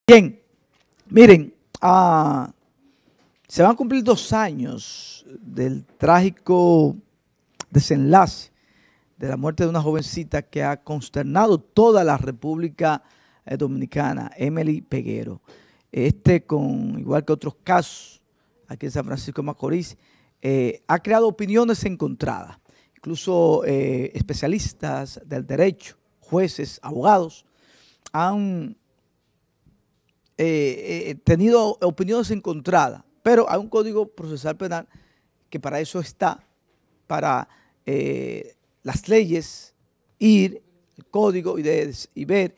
Bien, miren, se van a cumplir 2 años del trágico desenlace de la muerte de una jovencita que ha consternado toda la República Dominicana, Emily Peguero. Igual que otros casos aquí en San Francisco de Macorís, ha creado opiniones encontradas. Incluso especialistas del derecho, jueces, abogados, han tenido opiniones encontradas, pero hay un Código Procesal Penal que para eso está, para las leyes ir, el código y ver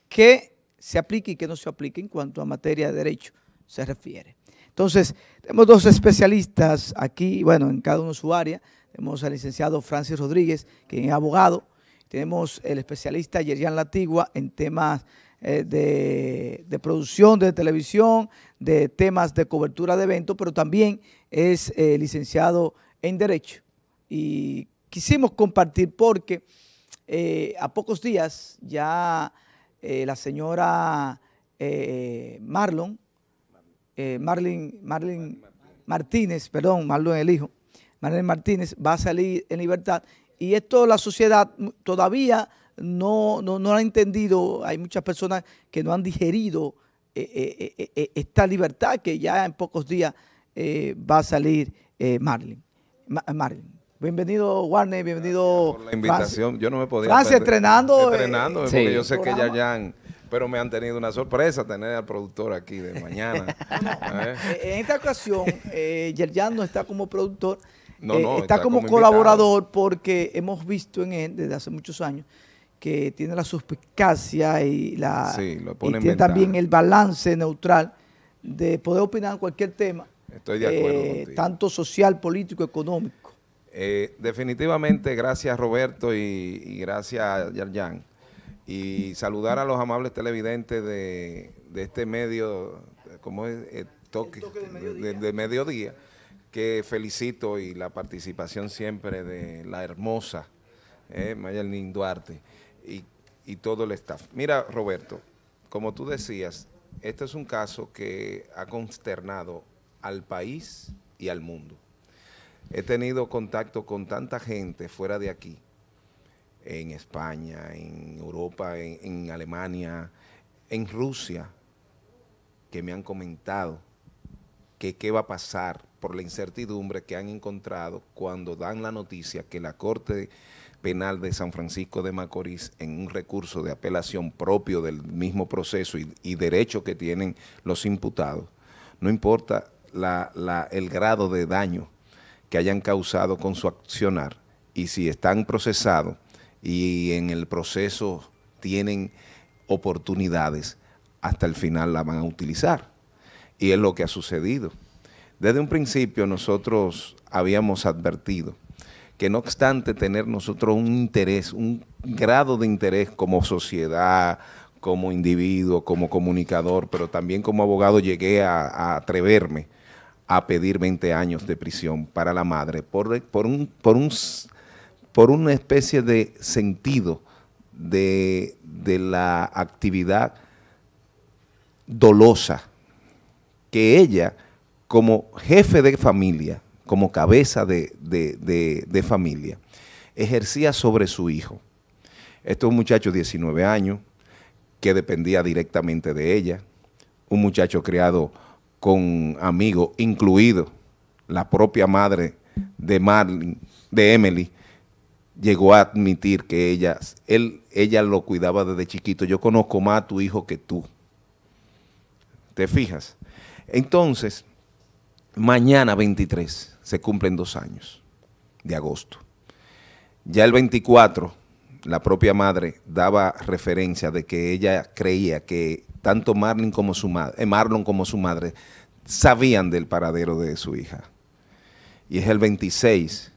qué se aplica y qué no se aplica en cuanto a materia de derecho se refiere. Entonces, tenemos 2 especialistas aquí, bueno, en cada uno de su área. Tenemos al licenciado Francis Rodríguez, quien es abogado. Tenemos el especialista Yerian Latigua en temas de producción de televisión, de temas de cobertura de eventos, pero también es licenciado en Derecho. Y quisimos compartir porque a pocos días ya la señora Marlon Martínez, perdón, Marlon el hijo, Marlon Martínez va a salir en libertad, y esto la sociedad todavía no lo ha entendido. Hay muchas personas que no han digerido esta libertad que ya en pocos días va a salir Marlon. Bienvenido, Warner, bienvenido. Por la invitación. Francis. Yo no me podía Francis, estrenando porque yo sé que Yerian, pero me han tenido una sorpresa tener al productor aquí de mañana. En esta ocasión, Yerian no está como productor, está como invitado. Colaborador, porque hemos visto en él desde hace muchos años que tiene la suspicacia y tiene también el balance neutral de poder opinar en cualquier tema. Estoy de acuerdo contigo. Tanto social, político, económico. Definitivamente, gracias Roberto y gracias Yerian. Y saludar a los amables televidentes de este medio, como es toque de mediodía, que felicito, y la participación siempre de la hermosa Mayerlin Duarte y todo el staff. Mira, Roberto, como tú decías, este es un caso que ha consternado al país y al mundo. He tenido contacto con tanta gente fuera de aquí, en España, en Europa, en Alemania, en Rusia, que me han comentado que qué va a pasar por la incertidumbre que han encontrado cuando dan la noticia que la Corte Penal de San Francisco de Macorís, en un recurso de apelación propio del mismo proceso y derecho que tienen los imputados, no importa el grado de daño que hayan causado con su accionar, y si están procesados y en el proceso tienen oportunidades, hasta el final la van a utilizar. Y es lo que ha sucedido. Desde un principio nosotros habíamos advertido que, no obstante tener nosotros un interés, un grado de interés como sociedad, como individuo, como comunicador, pero también como abogado, llegué a atreverme a pedir 20 años de prisión para la madre por una especie de sentido de la actividad dolosa que ella, como jefe de familia, como cabeza de familia, ejercía sobre su hijo. Este es un muchacho de 19 años que dependía directamente de ella, un muchacho criado con amigos, incluido la propia madre de Emily, llegó a admitir que ella lo cuidaba desde chiquito. Yo conozco más a tu hijo que tú. ¿Te fijas? Entonces, mañana 23 se cumplen 2 años de agosto. Ya el 24, la propia madre daba referencia de que ella creía que tanto Marlon como su madre sabían del paradero de su hija. Y es el 26,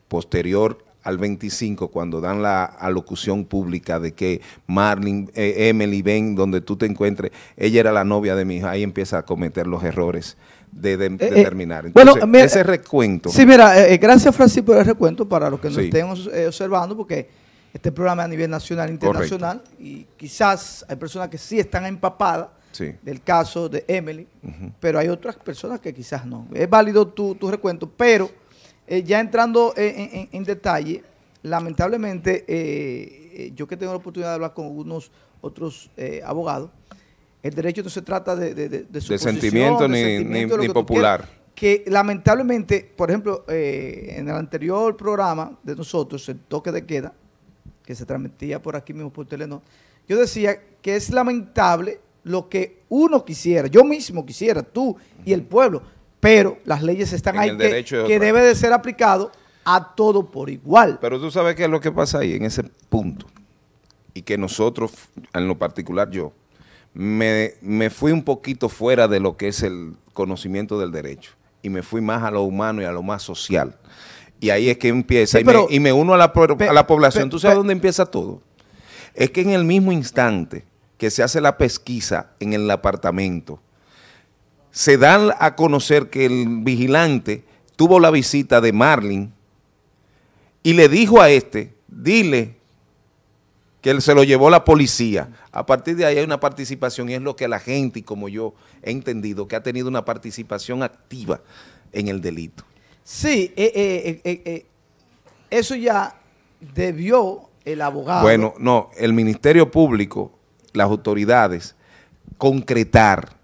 posterior al 25, cuando dan la alocución pública de que Emily, ven donde tú te encuentres, ella era la novia de mi hija. Ahí empieza a cometer los errores de determinar. Entonces, bueno, mira, ese recuento. Sí, mira, gracias Francis por el recuento para los que nos estén observando, porque este programa es a nivel nacional e internacional. Correcto. Y quizás hay personas que sí están empapadas del caso de Emily, pero hay otras personas que quizás no. Es válido tu recuento, pero ya entrando en detalle, lamentablemente, yo que tengo la oportunidad de hablar con algunos otros abogados, el derecho no se trata de sentimiento ni popular. Que lamentablemente, por ejemplo, en el anterior programa de nosotros, el toque de queda, que se transmitía por aquí mismo por Telenor, yo decía que es lamentable lo que uno quisiera, yo mismo quisiera, tú y el pueblo, pero las leyes están ahí que debe de ser aplicado a todo por igual. Pero tú sabes qué es lo que pasa ahí, en ese punto, y que nosotros, en lo particular yo, me fui un poquito fuera de lo que es el conocimiento del derecho, y me fui más a lo humano y a lo más social. Y ahí es que empieza, sí, y me uno a la población. ¿Tú sabes dónde empieza todo? Es que en el mismo instante que se hace la pesquisa en el apartamento, se dan a conocer que el vigilante tuvo la visita de Marlin y le dijo a dile que él se lo llevó la policía. A partir de ahí hay una participación y es lo que la gente, y como yo he entendido, que ha tenido una participación activa en el delito. Sí, eso ya debió el abogado. Bueno, no, el Ministerio Público, las autoridades, concretar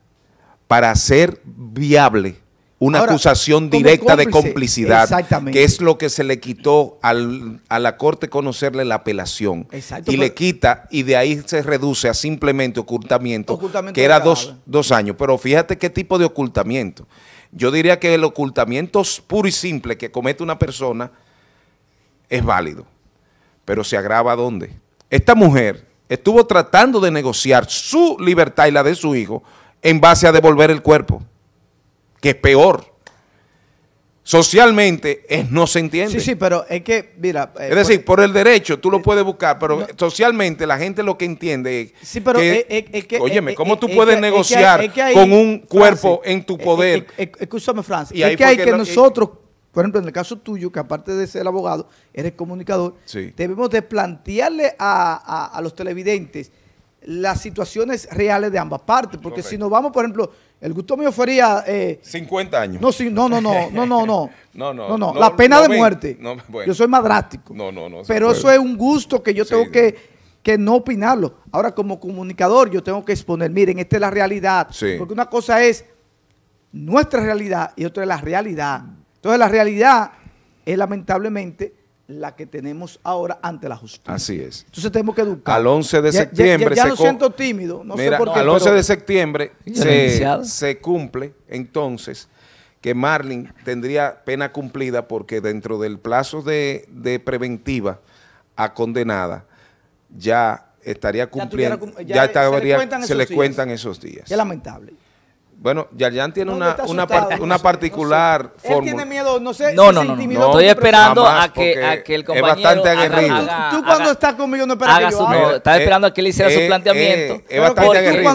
para hacer viable una acusación directa de complicidad, que es lo que se le quitó a la Corte conocerle la apelación. Exacto, y le quita, y de ahí se reduce a simplemente ocultamiento que era 2 años. Pero fíjate qué tipo de ocultamiento. Yo diría que el ocultamiento puro y simple que comete una persona es válido, pero se agrava ¿dónde? Esta mujer estuvo tratando de negociar su libertad y la de su hijo en base a devolver el cuerpo, que es peor. Socialmente no se entiende. Sí, pero es que, mira... es decir, por el derecho tú lo puedes buscar, pero no, socialmente la gente lo que entiende es que, óyeme, ¿cómo tú puedes negociar con un cuerpo en tu poder? Escúchame, Francis, es que hay que nosotros, por ejemplo, en el caso tuyo, que aparte de ser abogado, eres comunicador, debemos de plantearle a los televidentes las situaciones reales de ambas partes, porque si nos vamos, por ejemplo... El gusto mío fuera... 50 años. No, la pena de muerte. Bueno. Yo soy más drástico. Pero eso es un gusto que yo tengo que no opinarlo. Ahora, como comunicador, yo tengo que exponer, miren, esta es la realidad. Porque una cosa es nuestra realidad y otra es la realidad. Entonces, la realidad es lamentablemente la que tenemos ahora ante la justicia. Así es. Entonces tenemos que educar. Al 11 de septiembre... Ya no siento tímido, no sé por qué. Al 11 de septiembre se cumple entonces que Marlin tendría pena cumplida porque dentro del plazo de preventiva a condenada ya estaría cumpliendo, se le cuentan esos días. Qué lamentable. Bueno, Yarjan tiene una particular fórmula. Él tiene miedo, no sé. No, estoy esperando a que el compañero... Es bastante aguerrido. Tú cuando estás conmigo no esperas que yo haga. Estaba esperando a que él hiciera su planteamiento. Es bastante aguerrido.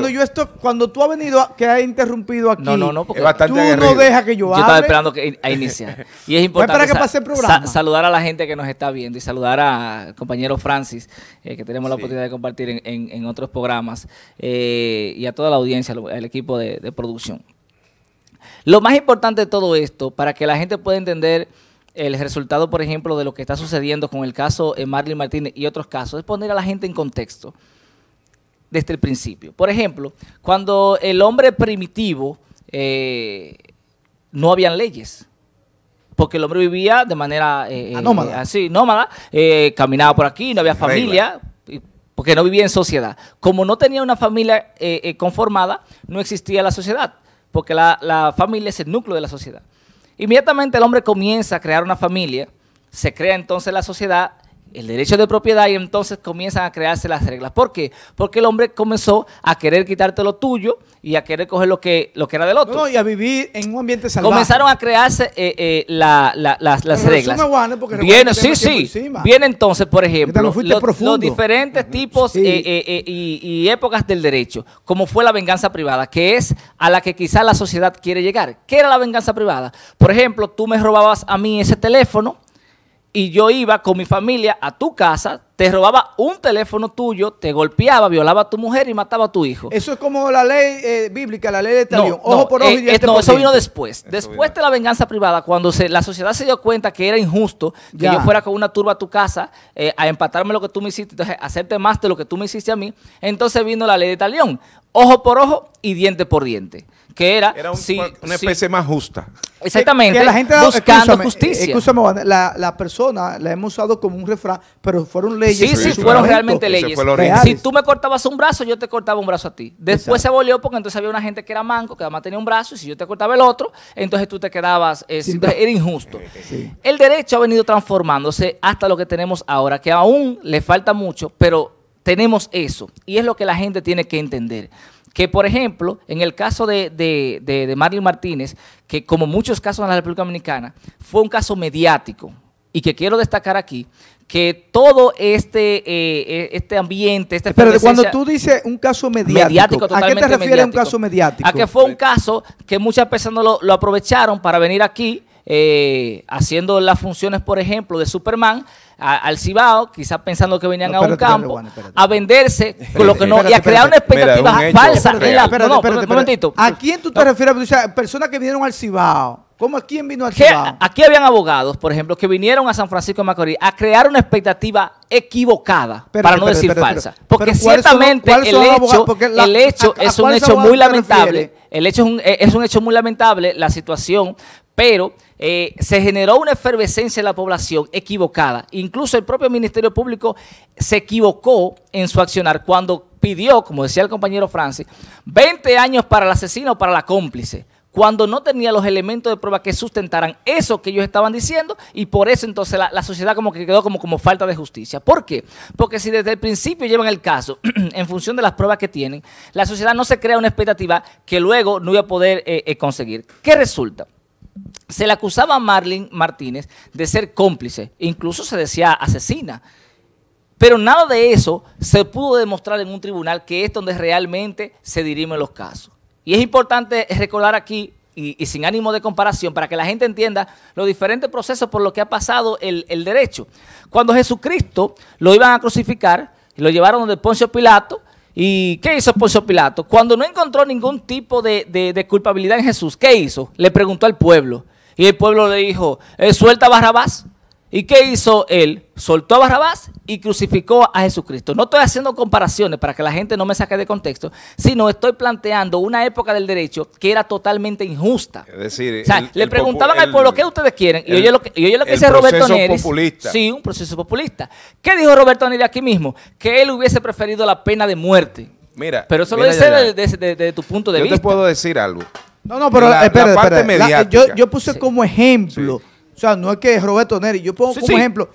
Cuando tú has venido, que has interrumpido aquí, porque es bastante tú aguerrido. no dejas que yo hable. Yo estaba esperando a iniciar. Y es importante que pase el programa. Saludar a la gente que nos está viendo y saludar al compañero Francis, que tenemos la oportunidad de compartir en otros programas, y a toda la audiencia, al equipo de producción. Lo más importante de todo esto, para que la gente pueda entender el resultado, por ejemplo, de lo que está sucediendo con el caso Marlin Martínez y otros casos, es poner a la gente en contexto desde el principio. Por ejemplo, cuando el hombre primitivo no habían leyes, porque el hombre vivía de manera nómada, caminaba por aquí, no había familia, porque no vivía en sociedad. Como no tenía una familia conformada, no existía la sociedad, porque la familia es el núcleo de la sociedad. Inmediatamente el hombre comienza a crear una familia, se crea entonces la sociedad, el derecho de propiedad, y entonces comienzan a crearse las reglas. ¿Por qué? Porque el hombre comenzó a querer quitarte lo tuyo y a querer coger lo que era del otro. Y a vivir en un ambiente salvaje. Comenzaron a crearse las reglas. Viene entonces, por ejemplo, los diferentes tipos y épocas del derecho, como fue la venganza privada, que es a la que quizás la sociedad quiere llegar. ¿Qué era la venganza privada? Por ejemplo, tú me robabas a mí ese teléfono y yo iba con mi familia a tu casa, te robaba un teléfono tuyo, te golpeaba, violaba a tu mujer y mataba a tu hijo. Eso es como la ley bíblica, la ley de talión. Ojo por ojo y diente por no, eso diente. vino después. Después de la venganza privada, cuando la sociedad se dio cuenta que era injusto que yo fuera con una turba a tu casa a empatarme lo que tú me hiciste, entonces hacerte más de lo que tú me hiciste a mí, entonces vino la ley de talión. Ojo por ojo y diente por diente. Que era una especie más justa. Exactamente, que la gente, buscando justicia. Escúchame, la persona la hemos usado como un refrán, pero fueron leyes. Sí, fueron realmente leyes. Si tú me cortabas un brazo, yo te cortaba un brazo a ti. Después se volvió porque entonces había una gente que era manco, que además tenía un brazo, y si yo te cortaba el otro, entonces tú te quedabas, era injusto. Sí. El derecho ha venido transformándose hasta lo que tenemos ahora, que aún le falta mucho, pero tenemos eso. Y es lo que la gente tiene que entender. Que, por ejemplo, en el caso de Marlene Martínez, que como muchos casos en la República Dominicana, fue un caso mediático, y que quiero destacar aquí, que todo este ambiente, pero cuando tú dices un caso mediático, ¿a qué te refieres un caso mediático? A que fue un caso que muchas personas lo aprovecharon para venir aquí, haciendo las funciones, por ejemplo, de Superman, al Cibao, quizás pensando que venían a un campo, a venderse con lo que no, y a crear una expectativa falsa. Un momentito. ¿A quién tú te refieres? O sea, personas que vinieron al Cibao. ¿Cómo a quién vino al Cibao? Aquí habían abogados, por ejemplo, que vinieron a San Francisco de Macorís a crear una expectativa equivocada, para no decir falsa. Porque ciertamente el hecho es un hecho muy lamentable. El hecho es un hecho muy lamentable, la situación, pero se generó una efervescencia en la población equivocada. Incluso el propio Ministerio Público se equivocó en su accionar cuando pidió, como decía el compañero Francis, 20 años para el asesino o para la cómplice, cuando no tenía los elementos de prueba que sustentaran eso que ellos estaban diciendo, y por eso entonces la sociedad como que quedó como falta de justicia. ¿Por qué? Porque si desde el principio llevan el caso en función de las pruebas que tienen, la sociedad no se crea una expectativa que luego no iba a poder conseguir. ¿Qué resulta? Se le acusaba a Marlene Martínez de ser cómplice, incluso se decía asesina, pero nada de eso se pudo demostrar en un tribunal, que es donde realmente se dirimen los casos. Y es importante recordar aquí, y sin ánimo de comparación, para que la gente entienda los diferentes procesos por los que ha pasado el derecho. Cuando Jesucristo lo iban a crucificar, lo llevaron donde Poncio Pilato. ¿Y qué hizo Poncio Pilato? Cuando no encontró ningún tipo de culpabilidad en Jesús, ¿qué hizo? Le preguntó al pueblo. Y el pueblo le dijo, suelta a Barrabás. ¿Y qué hizo él? Soltó a Barrabás y crucificó a Jesucristo. No estoy haciendo comparaciones para que la gente no me saque de contexto, sino estoy planteando una época del derecho que era totalmente injusta. Es decir, o sea, le preguntaban al pueblo, ¿qué ustedes quieren? Y oye lo que dice Roberto Neris. Populista. Sí, un proceso populista. ¿Qué dijo Roberto Neris aquí mismo? Que él hubiese preferido la pena de muerte. Mira, pero eso lo dice desde tu punto de vista. Yo te puedo decir algo. No, pero la parte mediática. Yo puse como ejemplo. Sí. O sea, no es que es Roberto Neri, yo pongo como ejemplo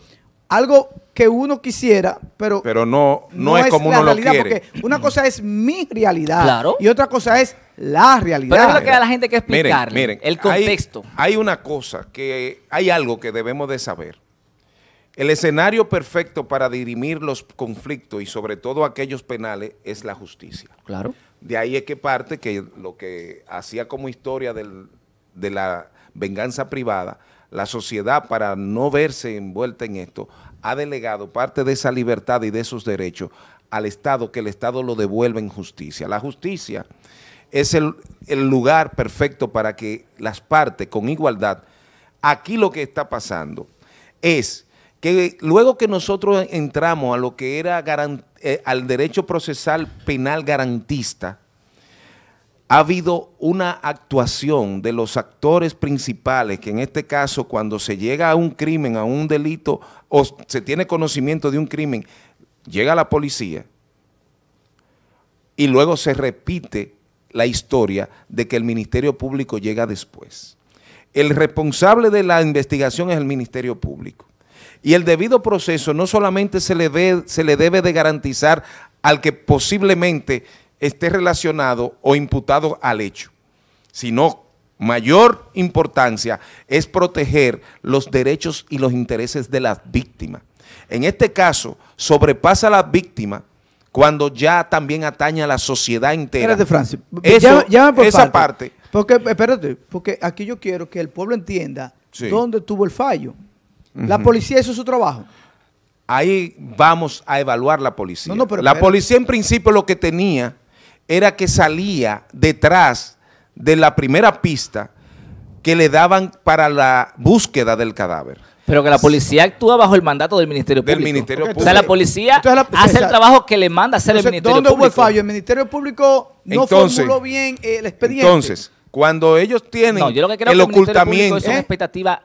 algo que uno quisiera, pero no es como uno lo quiere. Porque una cosa es mi realidad y otra cosa es la realidad. Pero es lo que a la gente hay que explicarle, miren, el contexto. Hay una cosa, hay algo que debemos de saber. El escenario perfecto para dirimir los conflictos y sobre todo aquellos penales es la justicia. Claro. De ahí es que parte que lo que hacía como historia de la venganza privada, la sociedad, para no verse envuelta en esto, ha delegado parte de esa libertad y de esos derechos al Estado, que el Estado lo devuelva en justicia. La justicia es el lugar perfecto para que las partes con igualdad. Aquí lo que está pasando es que luego que nosotros entramos a lo que era al derecho procesal penal garantista, ha habido una actuación de los actores principales, que en este caso cuando se llega a un crimen, a un delito, o se tiene conocimiento de un crimen, llega la policía y luego se repite la historia de que el Ministerio Público llega después. El responsable de la investigación es el Ministerio Público. Y el debido proceso no solamente se le debe de garantizar al que posiblemente esté relacionado o imputado al hecho, sino mayor importancia es proteger los derechos y los intereses de las víctimas. En este caso, sobrepasa a las víctimas cuando ya también atañe a la sociedad entera. Espérate, Francis. Esa parte. Porque, espérate, porque aquí yo quiero que el pueblo entienda dónde tuvo el fallo. ¿La policía hizo su trabajo? Ahí vamos a evaluar la policía. No, pero la policía en principio lo que tenía era que salía detrás de la primera pista que le daban para la búsqueda del cadáver. Pero que la policía actúa bajo el mandato del Ministerio Público. Del Ministerio Público. O sea, la policía hace el trabajo que le manda hacer el Ministerio Público. ¿Dónde hubo el fallo? El Ministerio Público no formuló bien el expediente. Entonces, cuando ellos tienen yo lo que creo el que ocultamiento... es una expectativa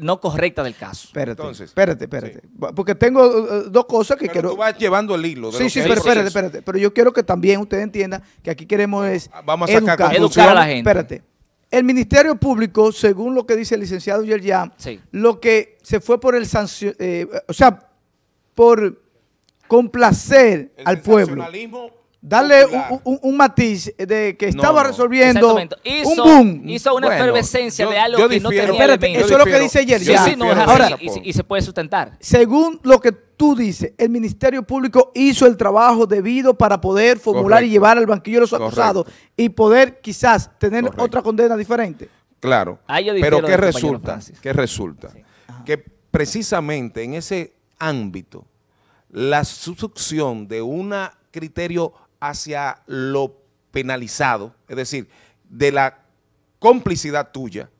no correcta del caso. Espérate. Sí. Porque tengo dos cosas que quiero... Tú vas llevando el hilo. Sí, pero espérate. Pero yo quiero que también ustedes entiendan que aquí queremos vamos a sacar educar a la gente. Espérate. El Ministerio Público, según lo que dice el licenciado Yerjan, lo que se fue por el por complacer al pueblo. Darle un matiz de que estaba resolviendo un boom. Hizo una efervescencia de algo que no tenía elementos. Eso es lo que dice Yerjan. Ahora, y se puede sustentar. Según lo que tú dices, el Ministerio Público hizo el trabajo debido para poder formular y llevar al banquillo de los acusados y poder quizás tener otra condena diferente. Claro, pero ¿qué resulta? Sí. Que precisamente en ese ámbito, la succión de un criterio hacia lo penalizado, es decir, de la complicidad tuya,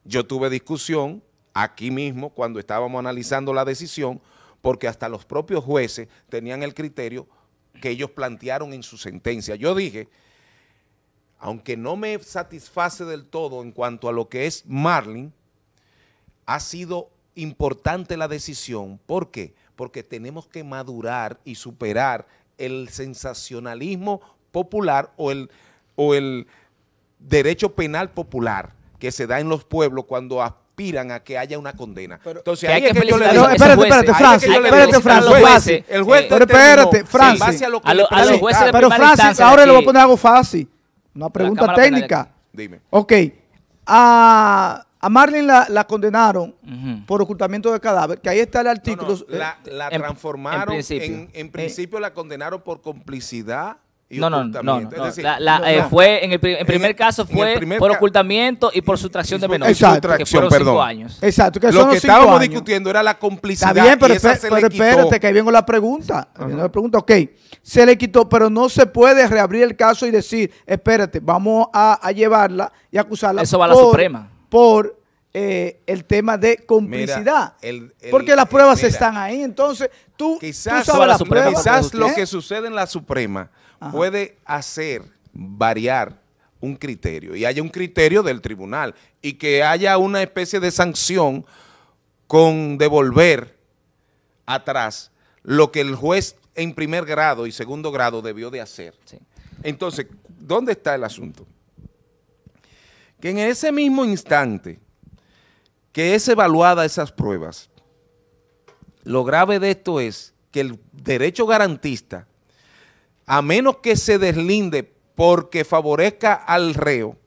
yo tuve discusión aquí mismo cuando estábamos analizando la decisión, porque hasta los propios jueces tenían el criterio que ellos plantearon en su sentencia. Yo dije, aunque no me satisface del todo en cuanto a lo que es Marlin, ha sido importante la decisión. ¿Por qué? Porque tenemos que madurar y superar el sensacionalismo popular o el derecho penal popular que se da en los pueblos cuando aspiran a que haya una condena. Entonces, ahí es que yo le digo... Espérate, Francis. El juez espérate, Francis. A los jueces de pero Francis, ahora le voy a poner algo fácil. Una pregunta técnica. Dime. Ok. A Marlin la condenaron por ocultamiento de cadáver, que ahí está el artículo. La transformaron, en principio la condenaron por complicidad y ocultamiento. Es decir, fue en el primer caso fue por ocultamiento y por sustracción de menores. Exacto. Que fueron 5 años. Exacto. Lo que estábamos discutiendo era la complicidad. Está bien, pero espérate, que ahí vengo la pregunta. Ok, se le quitó, pero no se puede reabrir el caso y decir, espérate, vamos a llevarla y acusarla. Eso va a la Suprema. Por el tema de complicidad. Porque las pruebas están ahí. Entonces, tú quizás sabes las pruebas. Quizás lo que sucede en la Suprema puede hacer variar un criterio y haya un criterio del tribunal y que haya una especie de sanción con devolver atrás lo que el juez en primer grado y segundo grado debió de hacer. Sí. Entonces, ¿dónde está el asunto? Que en ese mismo instante que es evaluada esas pruebas, lo grave de esto es que el derecho garantista, a menos que se deslinde porque favorezca al reo,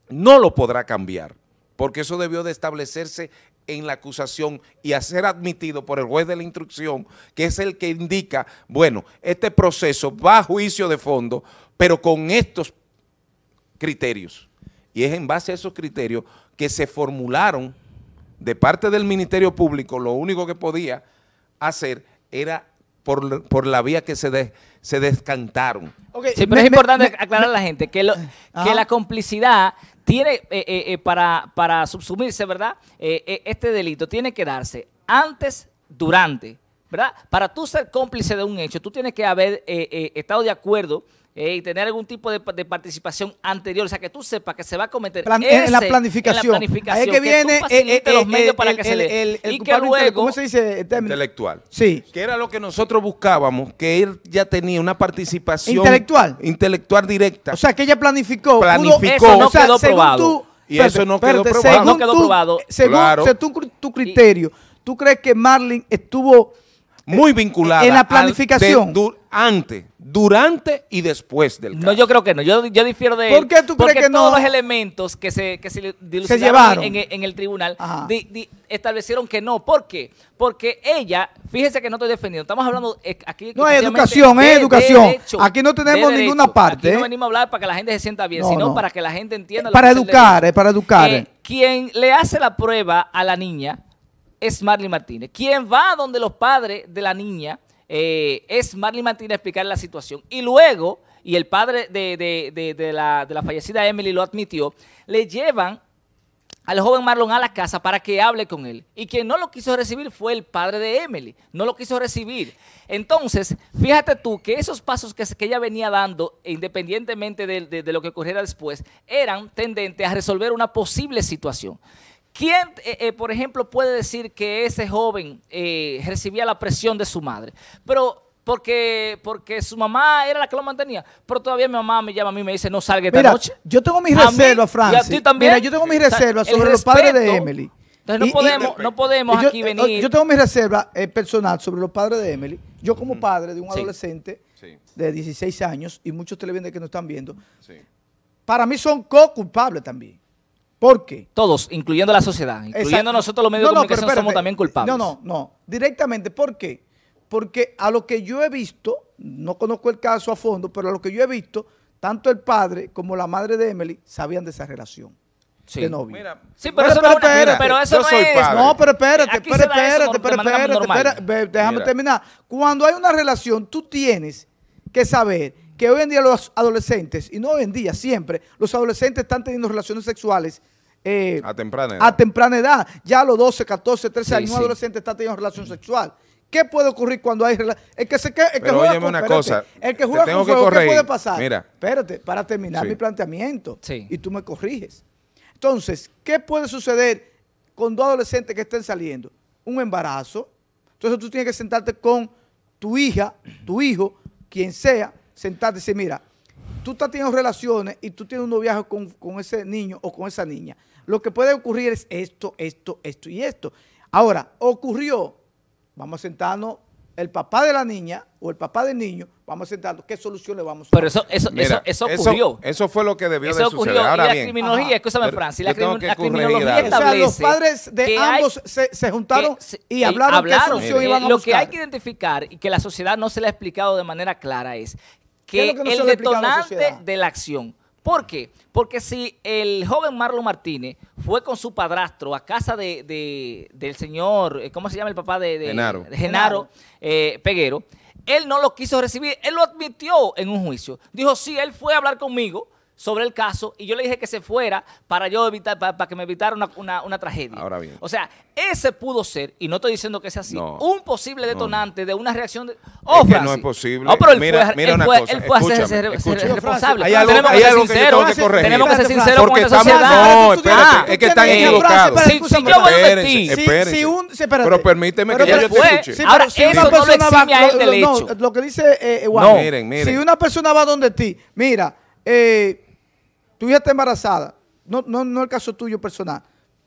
no lo podrá cambiar, porque eso debió de establecerse en la acusación y a ser admitido por el juez de la instrucción, que es el que indica, bueno, este proceso va a juicio de fondo, pero con estos criterios. Y es en base a esos criterios que se formularon de parte del Ministerio Público. Lo único que podía hacer era por la vía que se descantaron. Okay, sí, pero es importante aclarar a la gente que la complicidad tiene, para subsumirse, ¿verdad? Este delito tiene que darse antes, durante, ¿verdad? Para tú ser cómplice de un hecho, tú tienes que haber estado de acuerdo y tener algún tipo de participación anterior, o sea, que tú sepas que se va a cometer en la planificación. Ahí es que viene los medios para que se le... Y que luego... ¿Cómo se dice? Intelectual. Sí. Que era lo que nosotros buscábamos, que él ya tenía una participación... Intelectual directa. O sea, que ella planificó. Eso no quedó probado. Y eso no quedó probado. No quedó probado. Según tu criterio, ¿tú crees que Marlin estuvo muy vinculada en la planificación. Antes, durante y después del caso. No, yo creo que no. Yo difiero de él. ¿Por qué tú crees que no? Todos los elementos que se llevaron en el tribunal establecieron que no. ¿Por qué? Porque ella, fíjese que no estoy defendiendo, estamos hablando aquí. No, es educación, es educación. Derecho, aquí no tenemos ninguna parte. Aquí no venimos a hablar para que la gente se sienta bien, sino para que la gente entienda. Para educar, es para educar. Quien le hace la prueba a la niña es Marley Martínez. Quien va donde los padres de la niña es Marley Martínez a explicarle la situación. Y luego, y el padre de la fallecida Emily lo admitió, le llevan al joven Marlon a la casa para que hable con él. Y quien no lo quiso recibir fue el padre de Emily. No lo quiso recibir. Entonces, fíjate tú que esos pasos que ella venía dando, independientemente de lo que ocurriera después, eran tendentes a resolver una posible situación. ¿Quién, por ejemplo, puede decir que ese joven recibía la presión de su madre? Pero porque su mamá era la que lo mantenía. Pero todavía mi mamá me llama a mí y me dice, no salga esta noche. Yo tengo mis reservas, Francis. Y a ti también. Mira, yo tengo mis reservas sobre los padres de Emily. Entonces no podemos aquí venir. Yo tengo mis reservas personal sobre los padres de Emily. Yo como padre de un adolescente de 16 años y muchos televidentes que nos están viendo, para mí son co-culpables también. ¿Por qué? Todos, incluyendo la sociedad, incluyendo nosotros los medios de comunicación, somos también culpables. No, directamente. ¿Por qué? Porque a lo que yo he visto, no conozco el caso a fondo, pero a lo que yo he visto, tanto el padre como la madre de Emily sabían de esa relación de novio. Mira, pero eso no es... Padre. No, pero espérate, déjame terminar. Cuando hay una relación, tú tienes que saber que hoy en día los adolescentes, y no hoy en día, siempre, los adolescentes están teniendo relaciones sexuales a temprana edad. Ya a los 12, 14, 13 años, un adolescente está teniendo relación sexual. ¿Qué puede ocurrir cuando hay relación? El que juega con fuego, ¿qué puede pasar? Mira. Espérate, para terminar mi planteamiento. Y tú me corriges. Entonces, ¿qué puede suceder con dos adolescentes que estén saliendo? Un embarazo. Entonces tú tienes que sentarte con tu hija, tu hijo, quien sea, sentarte y decir, mira, tú estás teniendo relaciones y tú tienes un noviazgo con ese niño o con esa niña. Lo que puede ocurrir es esto y esto. Ahora, ocurrió, vamos a sentarnos, el papá de la niña o el papá del niño, vamos a sentarnos, ¿qué solución le vamos a dar? Pero eso ocurrió. Eso fue lo que debió de suceder. Ahora la criminología, escúchame, Francis, la criminología establece, o sea, los padres de ambos se juntaron y hablaron qué solución iban a buscar. Lo que hay que identificar y que la sociedad no se le ha explicado de manera clara es que el detonante de la acción. ¿Por qué? Porque si el joven Marlon Martínez fue con su padrastro a casa del señor, ¿cómo se llama el papá de Genaro Peguero? Él no lo quiso recibir, él lo admitió en un juicio. Dijo, sí, él fue a hablar conmigo sobre el caso y yo le dije que se fuera para que me evitara una tragedia. Ahora bien. O sea, ese pudo ser, y no estoy diciendo que sea así, un posible detonante de una reacción de... Es que no es posible. No, pero él fue a ser responsable. Hay algo que yo tengo que corregir. Tenemos que ser sinceros con esta sociedad. No, espérate, es que están equivocados. Si yo voy de ti... Pero permíteme que yo te escuche. Ahora, eso no le exime a él del hecho. Lo que dice Juan, si una persona va donde ti, mira, tu hija está embarazada, no el caso tuyo personal,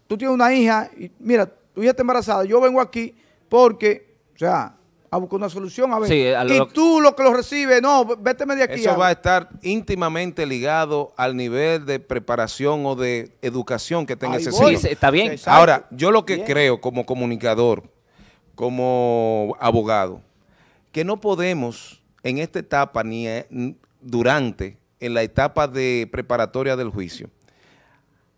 tú tienes una hija y mira, tu hija está embarazada, yo vengo aquí porque, o sea, a buscar una solución, a ver, y tú lo que lo recibes, no, véteme de aquí. Eso va a estar íntimamente ligado al nivel de preparación o de educación que tenga ese niño. Sí, está bien. Exacto. Ahora, yo lo que creo como comunicador, como abogado, que no podemos en esta etapa ni durante en la etapa de preparatoria del juicio,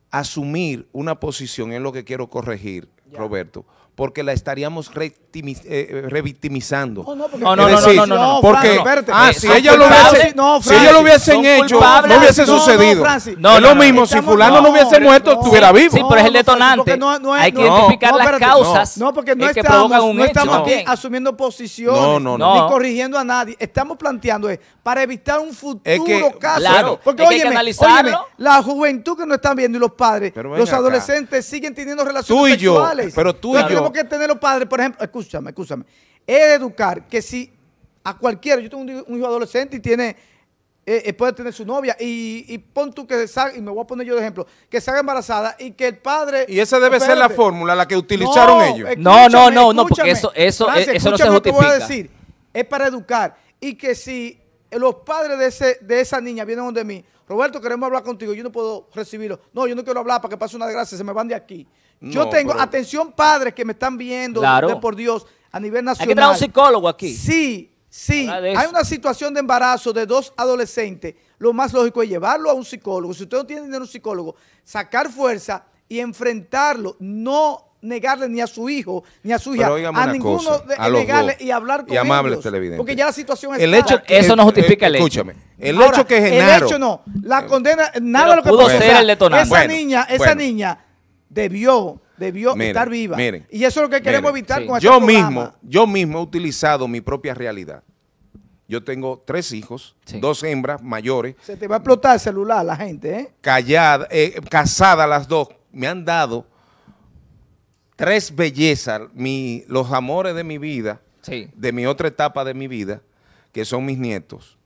asumir una posición es lo que quiero corregir, Roberto, porque la estaríamos revictimizando. No, porque si ellos lo hubiesen hecho, no hubiese sucedido. Es lo mismo, si fulano no hubiese muerto, estuviera vivo. Sí, pero es el detonante. Hay que identificar las causas que provocan un hecho. No estamos aquí asumiendo posiciones, ni corrigiendo a nadie. Estamos planteando para evitar un futuro caso. Claro, porque hay que analizarlo. La juventud que nos están viendo y los padres, los adolescentes siguen teniendo relaciones sexuales. Pero tú y yo. Que tener los padres, por ejemplo, escúchame, es educar que si a cualquiera, yo tengo un hijo adolescente y tiene puede tener su novia y pon tú que salga, y me voy a poner yo de ejemplo, que salga embarazada y que el padre... Y esa debe ser la fórmula, la que utilizaron ellos. No, porque eso no se justifica. Te voy a decir, es para educar. Y que si los padres de esa niña vienen donde mí, Roberto, queremos hablar contigo, yo no puedo recibirlo. No, yo no quiero hablar para que pase una desgracia, se me van de aquí. Yo tengo, atención padres que me están viendo, de por Dios, a nivel nacional. Hay que traer un psicólogo aquí. Sí, hay una situación de embarazo de 2 adolescentes, lo más lógico es llevarlo a un psicólogo. Si usted no tiene dinero un psicólogo, sacar fuerza y enfrentarlo, no negarle ni a su hijo, ni a su hija, a ninguno negarle y hablar con amables ellos, televidentes. porque ya la situación es clara. Eso no justifica el hecho. Escúchame, el hecho que Genaro... El hecho no, la condena, nada de lo que pudo ser el detonante. Esa niña debió estar viva. Miren, y eso es lo que queremos evitar con este programa. Yo mismo he utilizado mi propia realidad. Yo tengo 3 hijos, 2 hembras mayores. Se te va a explotar el celular la gente, casadas las 2. Me han dado 3 bellezas, los amores de mi vida, de mi otra etapa de mi vida, que son mis nietos.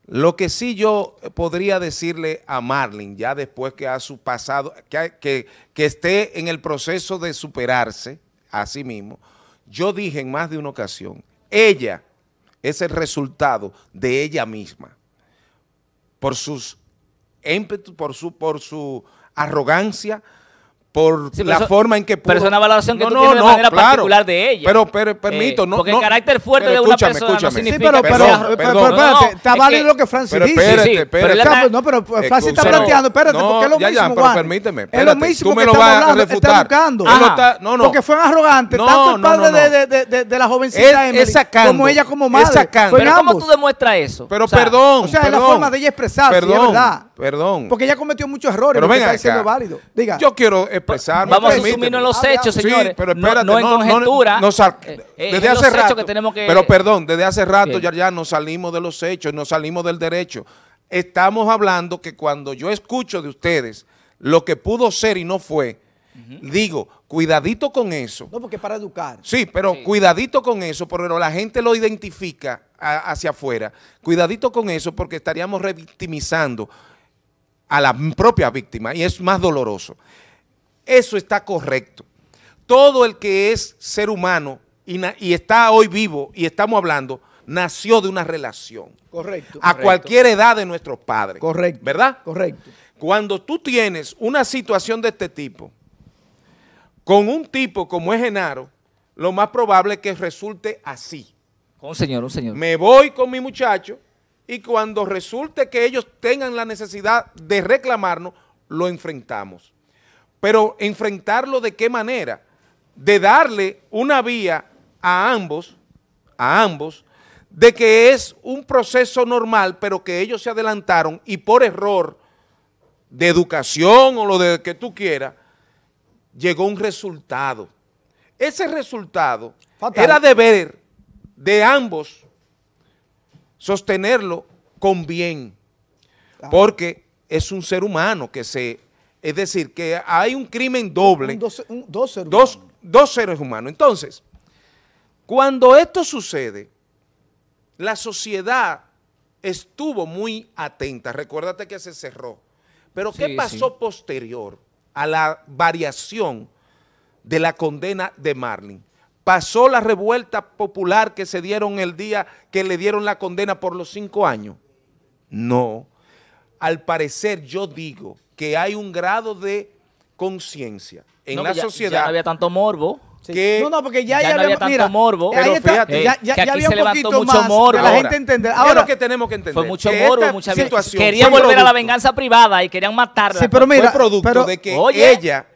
Lo que sí yo podría decirle a Marlene, ya después que ha su pasado, que esté en el proceso de superarse a sí mismo, yo dije en más de una ocasión, ella es el resultado de ella misma, por sus ímpetus, por su arrogancia, por la forma en que pudo. Pero es una valoración que tú tienes de manera particular de ella. Pero permito, porque el carácter fuerte de una persona no significa que sea... Espérate, está válido lo que Francis dice. Espérate. No, pero Francis está planteando, espérate, porque es lo mismo, pero permíteme. Es lo mismo tú que me lo vas a refutar. Está buscando. Porque fue arrogante, tanto el padre de la jovencita Emily, como ella como madre. Pero ¿cómo tú demuestras eso? Pero perdón. O sea, es la forma de ella expresarse, es verdad. Perdón. Porque ella cometió muchos errores, pero venga, está válido. Diga. Yo quiero expresarme. Vamos a asumirnos los hechos, señores. Pero espérate, no en conjetura. Desde hace rato. Pero perdón, desde hace rato ya nos salimos de los hechos, nos salimos del derecho. Estamos hablando que cuando yo escucho de ustedes lo que pudo ser y no fue, digo, cuidadito con eso. No, porque para educar. Sí, pero cuidadito con eso, pero la gente lo identifica hacia afuera. Cuidadito con eso porque estaríamos revictimizando a la propia víctima y es más doloroso. Eso está correcto. Todo el que es ser humano y está hoy vivo y estamos hablando, nació de una relación. Correcto. A cualquier edad de nuestros padres. Correcto. ¿Verdad? Correcto. Cuando tú tienes una situación de este tipo, con un tipo como es Genaro, lo más probable es que resulte así. Un señor. Me voy con mi muchacho y cuando resulte que ellos tengan la necesidad de reclamarnos, lo enfrentamos. Pero enfrentarlo ¿de qué manera? De darle una vía a ambos, de que es un proceso normal, pero que ellos se adelantaron y por error de educación o lo de que tú quieras, llegó un resultado. Ese resultado era deber de ambos sostenerlo con bien, porque es un ser humano es decir, que hay un crimen doble. Dos seres humanos. Entonces, cuando esto sucede, la sociedad estuvo muy atenta. Recuérdate que se cerró. Pero ¿qué pasó posterior a la variación de la condena de Marlene? ¿Pasó la revuelta popular que se dieron el día que le dieron la condena por los 5 años? No. Al parecer yo digo que hay un grado de conciencia en la sociedad. Ya no había tanto morbo. No, porque ya no había tanto morbo. Pero fíjate, ya había un poquito más morbo. la gente entender. Ahora lo que tenemos que entender. Fue mucho morbo, mucha situación. Querían volver a la venganza privada y querían matarla. Sí, pero mira, fue producto de que ella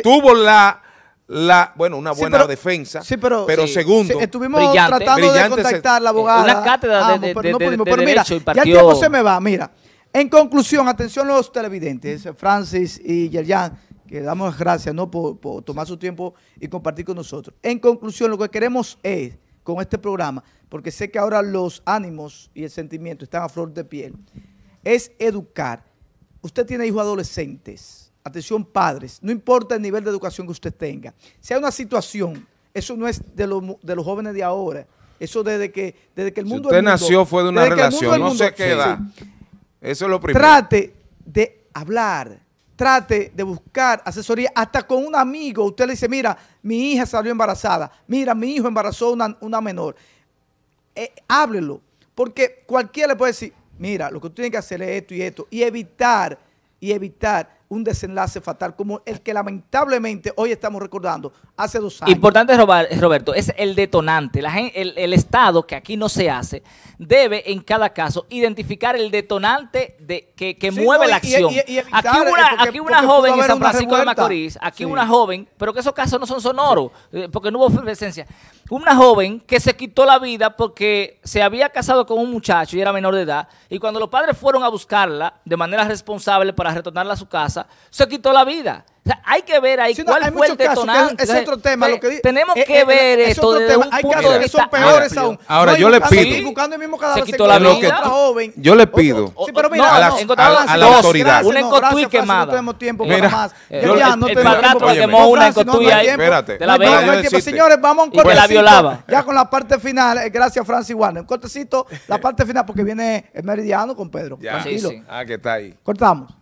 tuvo una buena defensa, pero segundo, estuvimos tratando de contactar a la abogada. Una cátedra de derecho ya el tiempo se me va, mira. En conclusión, atención los televidentes, Francis y Yerjan, que damos gracias por tomar su tiempo y compartir con nosotros. En conclusión, lo que queremos es, con este programa, porque sé que ahora los ánimos y el sentimiento están a flor de piel, es educar. Usted tiene hijos adolescentes, atención padres, no importa el nivel de educación que usted tenga. Si hay una situación, eso no es de los jóvenes de ahora, Eso desde que el mundo... Si usted nació fue de una relación, no sé qué edad. Sí. Eso es lo primero. Trate de hablar, trate de buscar asesoría, hasta con un amigo. Usted le dice, mira, mi hija salió embarazada, mira, mi hijo embarazó una menor. Háblelo, porque cualquiera le puede decir, mira, lo que tú tienes que hacer es esto, y evitar un desenlace fatal como el que lamentablemente hoy estamos recordando hace 2 años. Importante, Roberto, es el detonante. El Estado, que aquí no se hace, debe en cada caso identificar el detonante que mueve la acción. Aquí una joven en San Francisco de Macorís, una joven, pero que esos casos no son sonoros, porque no hubo presencia. Una joven que se quitó la vida porque se había casado con un muchacho y era menor de edad, y cuando los padres fueron a buscarla de manera responsable para retornarla a su casa, se quitó la vida. O sea, hay que ver ahí cuál fue el detonante. Es otro tema. Lo que tenemos que ver esto desde un punto de vista peores aún. Ahora, yo le pido. Se quitó la vida. Yo le pido a la autoridad. Una en Cotuí quemada. No tenemos tiempo para más. El padrastro le quemó una en Cotuí ahí. Espérate. Señores, vamos a un cortecito. Que la violaba. Ya con la parte final. Gracias, Francis Warner. Un cortecito, la parte final, porque viene el Meridiano con Pedro. Tranquilo. Que está ahí. Cortamos.